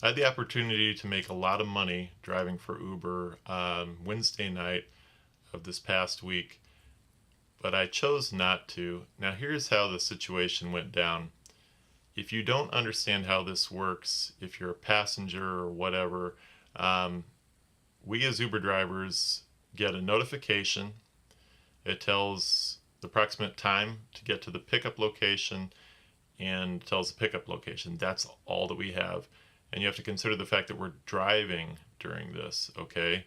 I had the opportunity to make a lot of money driving for Uber Wednesday night of this past week, but I chose not to. Now, here's how the situation went down. If you don't understand how this works, if you're a passenger or whatever, um, we as Uber drivers get a notification. It tells the approximate time to get to the pickup location and tells the pickup location. That's all that we have. And you have to consider the fact that we're driving during this, okay?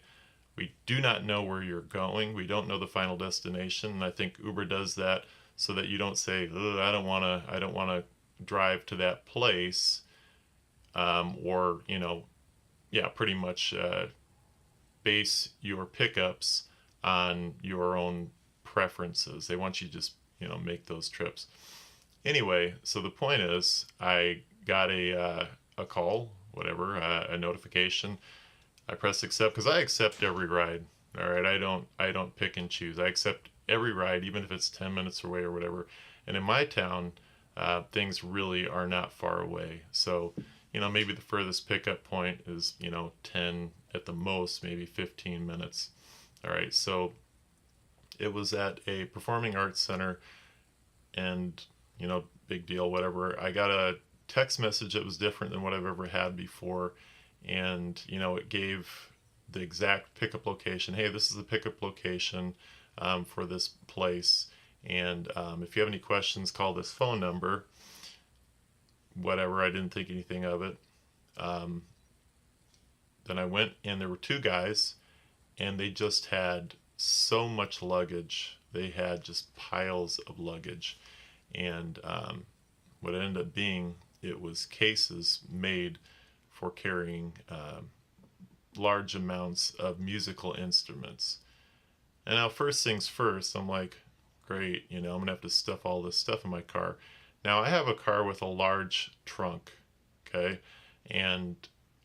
We do not know where you're going. We don't know the final destination. And I think Uber does that so that you don't say, I don't want to drive to that place, or, yeah, pretty much base your pickups on your own preferences. They want you to just, make those trips. Anyway, so the point is, I got a call, whatever, a notification. I press accept because I accept every ride. All right, I don't pick and choose. I accept every ride, even if it's 10 minutes away or whatever. And in my town, things really are not far away. So, maybe the furthest pickup point is 10 at the most, maybe 15 minutes. All right, so it was at a performing arts center, and big deal, whatever. I got a text message that was different than what I've ever had before, and it gave the exact pickup location. Hey, this is the pickup location for this place, and if you have any questions, call this phone number. Whatever, I didn't think anything of it. Um, then I went, and there were two guys, and they just had so much luggage. They had just piles of luggage, and what it ended up being, it was cases made for carrying large amounts of musical instruments. And now, first things first, I'm like, great, I'm gonna have to stuff all this stuff in my car. Now, I have a car with a large trunk, okay, and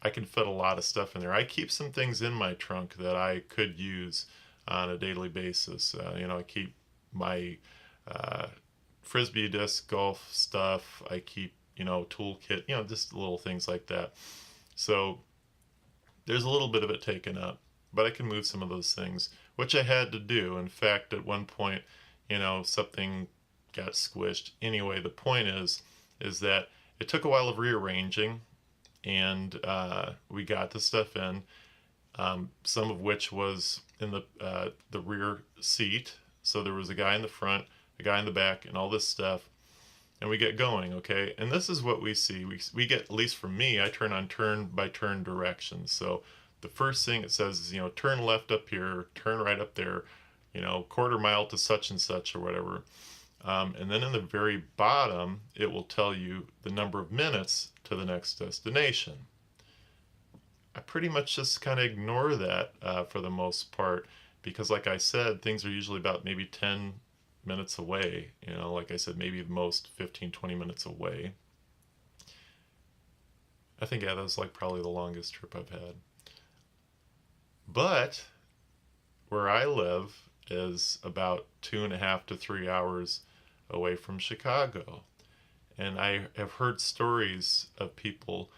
I can fit a lot of stuff in there. I keep some things in my trunk that I could use on a daily basis. I keep my uh, frisbee disc golf stuff. I keep, toolkit, just little things like that. So there's a little bit of it taken up, but I can move some of those things, which I had to do. In fact, at one point, something got squished. Anyway, the point is that it took a while of rearranging, and we got the stuff in. Some of which was in the rear seat. So there was a guy in the front, a guy in the back, and all this stuff. And we get going, okay? And this is what we see. We get, at least for me, I turn on turn by turn directions. So the first thing it says is, turn left up here, turn right up there, quarter mile to such and such or whatever. And then in the very bottom, it will tell you the number of minutes to the next destination. I pretty much just kind of ignore that for the most part because, like I said, things are usually about maybe 10 minutes away. Like I said, maybe the most 15, 20 minutes away. I think, yeah, that was like probably the longest trip I've had. But where I live is about 2.5 to 3 hours away from Chicago. And I have heard stories of people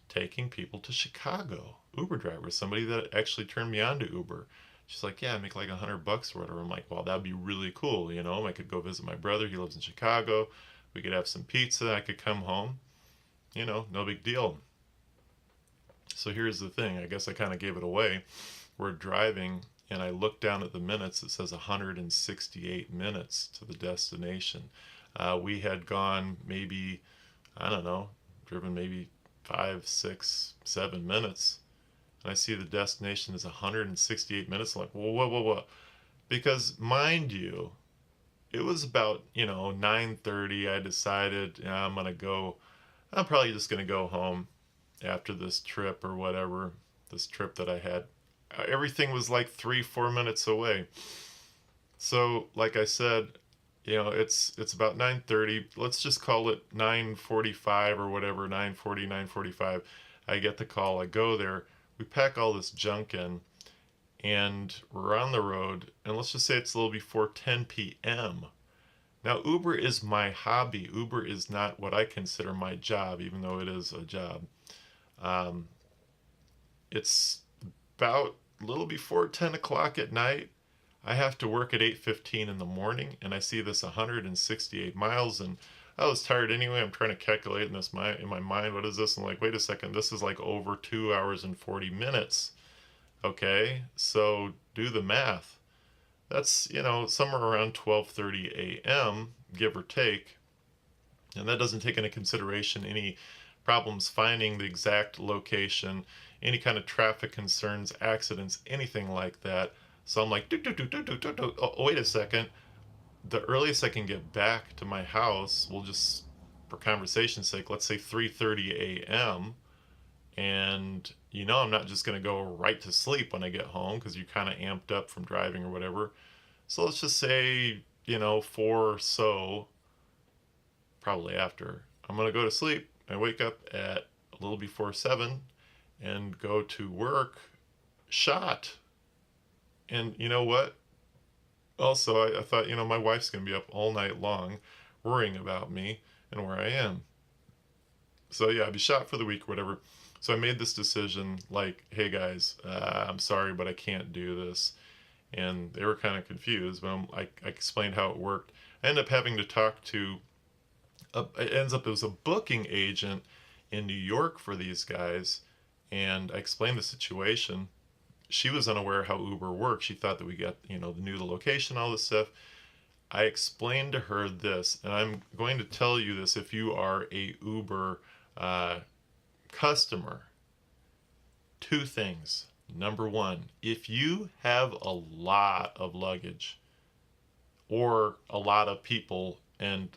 taking people to Chicago. Uber drivers, somebody that actually turned me on to Uber. She's like, yeah, I make like $100 or whatever. I'm like, well, that'd be really cool. I could go visit my brother. He lives in Chicago. We could have some pizza. I could come home. No big deal. So here's the thing. I guess I kind of gave it away. We're driving, and I look down at the minutes. It says 168 minutes to the destination. We had gone maybe, I don't know, driven maybe 5, 6, 7 minutes. And I see the destination is 168 minutes. I'm like, whoa, whoa, whoa, whoa. Because mind you, it was about, 9:30. I decided, I'm probably just going to go home after this trip or whatever, this trip that I had. Everything was like 3, 4 minutes away. So, like I said, it's about 9:30. Let's just call it 9:45 or whatever, 9:40, 9:45. I get the call. I go there. We pack all this junk in, and we're on the road. And let's just say it's a little before 10 p.m. Now, Uber is my hobby. Uber is not what I consider my job, even though it is a job. Um, it's about a little before 10 o'clock at night. I have to work at 8:15 in the morning, and I see this 168 miles, and I was tired anyway. I'm trying to calculate in my mind, what is this? I'm like, wait a second, this is like over 2 hours and 40 minutes. Okay, so do the math. That's, somewhere around 12:30 a.m., give or take. And that doesn't take into consideration any problems finding the exact location, any kind of traffic concerns, accidents, anything like that. So I'm like, oh, wait a second. The earliest I can get back to my house, we'll just, for conversation's sake, let's say 3:30 a.m. And I'm not just going to go right to sleep when I get home because you're kind of amped up from driving or whatever. So let's just say, 4 or so, probably after. I'm going to go to sleep. I wake up at a little before 7 and go to work shot. And you know what? Also, I thought, my wife's going to be up all night long worrying about me and where I am. So yeah, I'd be shot for the week or whatever. So I made this decision like, hey guys, I'm sorry, but I can't do this. And they were kind of confused, but I explained how it worked. I ended up having to talk to, it was a booking agent in New York for these guys. And I explained the situation. She was unaware how Uber works. She thought that we got, knew the location, all this stuff. I explained to her this, and I'm going to tell you this if you are a Uber customer. 2 things. Number 1, if you have a lot of luggage or a lot of people and,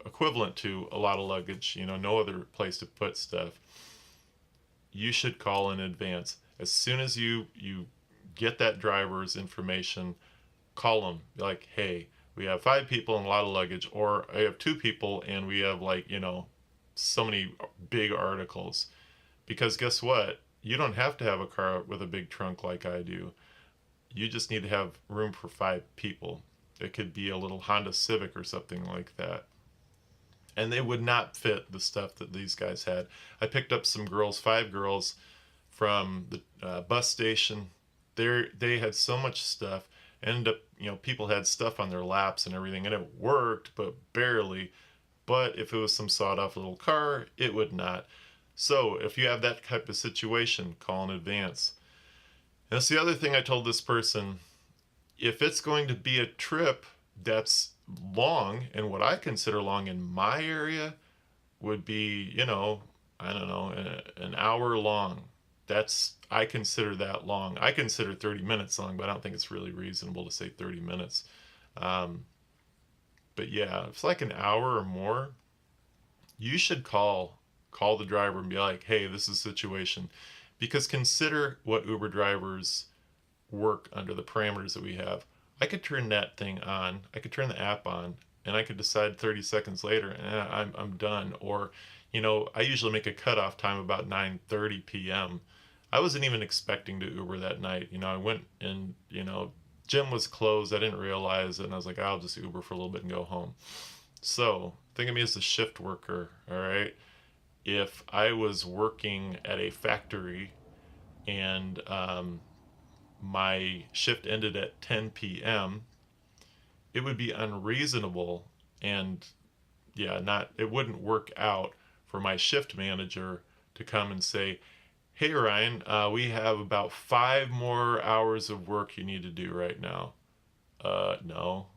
equivalent to a lot of luggage, no other place to put stuff, you should call in advance. As soon as you get that driver's information, call them. Be like, hey, we have 5 people and a lot of luggage, or I have 2 people and we have so many big articles. Because guess what? You don't have to have a car with a big trunk like I do. You just need to have room for 5 people. It could be a little Honda Civic or something like that. And they would not fit the stuff that these guys had. I picked up some girls, 5 girls, from the bus station. They had so much stuff. Ended up, people had stuff on their laps and everything, and it worked, but barely. But if it was some sawed-off little car, it would not. So if you have that type of situation, call in advance. And that's the other thing I told this person. If it's going to be a trip that's long, and what I consider long in my area would be, I don't know, an hour long. I consider that long. I consider 30 minutes long, but I don't think it's really reasonable to say 30 minutes. But yeah, if it's like an hour or more, you should call the driver and be like, hey, this is the situation. Because consider what Uber drivers work under the parameters that we have. I could turn that thing on, I could turn the app on, and I could decide 30 seconds later, I'm done. Or, I usually make a cutoff time about 9:30 p.m. I wasn't even expecting to Uber that night. I went and, gym was closed. I didn't realize it, and I was like, I'll just Uber for a little bit and go home. So think of me as a shift worker, all right? If I was working at a factory and my shift ended at 10 p.m., it would be unreasonable and it wouldn't work out for my shift manager to come and say, hey Ryan, we have about 5 more hours of work you need to do right now. No,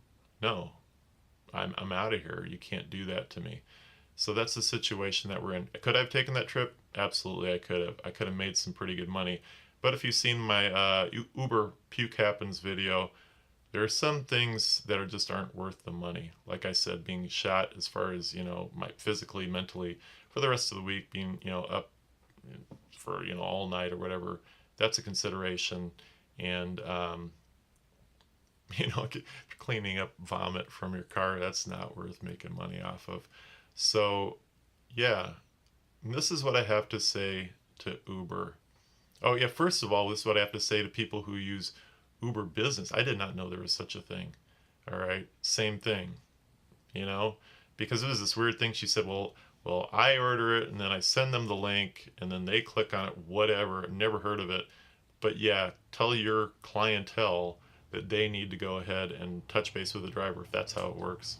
I'm out of here. You can't do that to me. So that's the situation that we're in. Could I have taken that trip? Absolutely, I could have. I could have made some pretty good money. But if you've seen my Uber Puke Happens video, there are some things that aren't worth the money. Like I said, being shot as far as, my physically, mentally, for the rest of the week, being, up for, all night or whatever, that's a consideration. And, cleaning up vomit from your car, that's not worth making money off of. So, yeah, this is what I have to say to Uber. Oh, yeah, first of all, this is what I have to say to people who use Uber Business. I did not know there was such a thing. All right, same thing, because it was this weird thing. She said, well, Well, I order it and then I send them the link and then they click on it, whatever, never heard of it. But yeah, tell your clientele that they need to go ahead and touch base with the driver if that's how it works.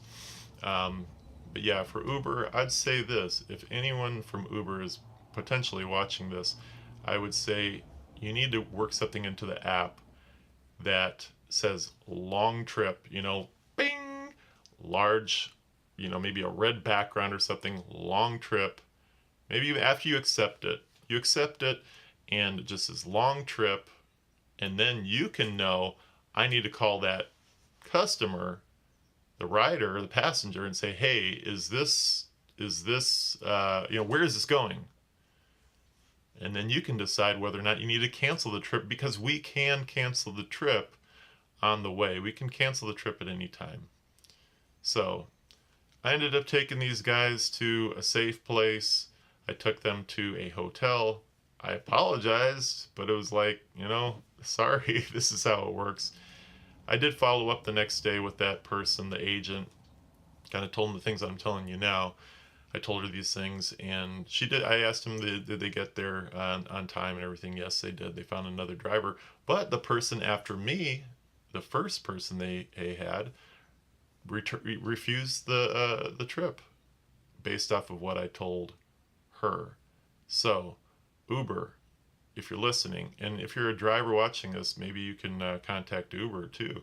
Um, but yeah, for Uber, I'd say this: if anyone from Uber is potentially watching this, I would say you need to work something into the app that says long trip, bing, large, maybe a red background or something, long trip. Maybe after you accept it and it just says long trip, and then you can know I need to call that customer, the rider, the passenger, and say, hey, where is this going? And then you can decide whether or not you need to cancel the trip, because we can cancel the trip on the way. We can cancel the trip at any time. So I ended up taking these guys to a safe place. I took them to a hotel. I apologized, but it was like, sorry, this is how it works. I did follow up the next day with that person, the agent. Kind of told him the things I'm telling you now. I told her these things, and she did. I asked him, did they get there on time and everything? Yes, they did. They found another driver. But the person after me, the first person they had, refused the trip based off of what I told her. So, Uber, if you're listening, and if you're a driver watching this, maybe you can contact Uber too.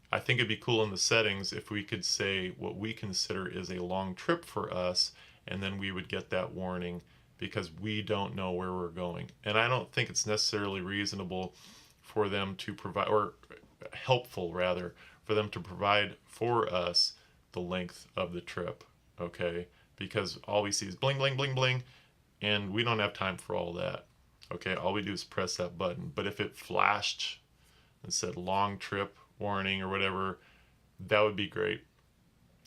I think it'd be cool in the settings if we could say what we consider is a long trip for us, and then we would get that warning because we don't know where we're going. And I don't think it's necessarily reasonable for them to provide, or helpful rather, for them to provide for us the length of the trip, okay? Because all we see is bling, bling, bling, bling, and we don't have time for all that, okay? All we do is press that button. But if it flashed and said long trip warning or whatever, that would be great.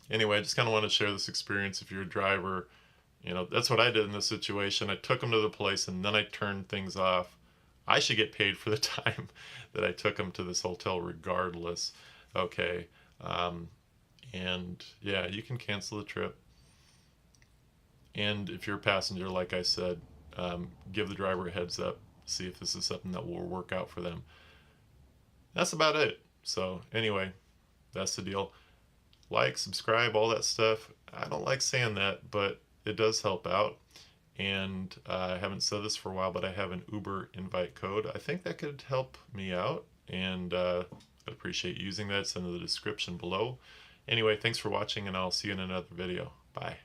Anyway, I just kind of want to share this experience. If you're a driver, that's what I did in this situation. I took them to the place and then I turned things off. I should get paid for the time that I took them to this hotel regardless. Okay. And yeah, you can cancel the trip. And if you're a passenger, like I said, give the driver a heads up, see if this is something that will work out for them. That's about it. So anyway, that's the deal. Like, subscribe, all that stuff. I don't like saying that, but it does help out. And I haven't said this for a while, but I have an Uber invite code. I think that could help me out, and I'd appreciate using that. It's in the description below. Anyway, thanks for watching, and I'll see you in another video. Bye.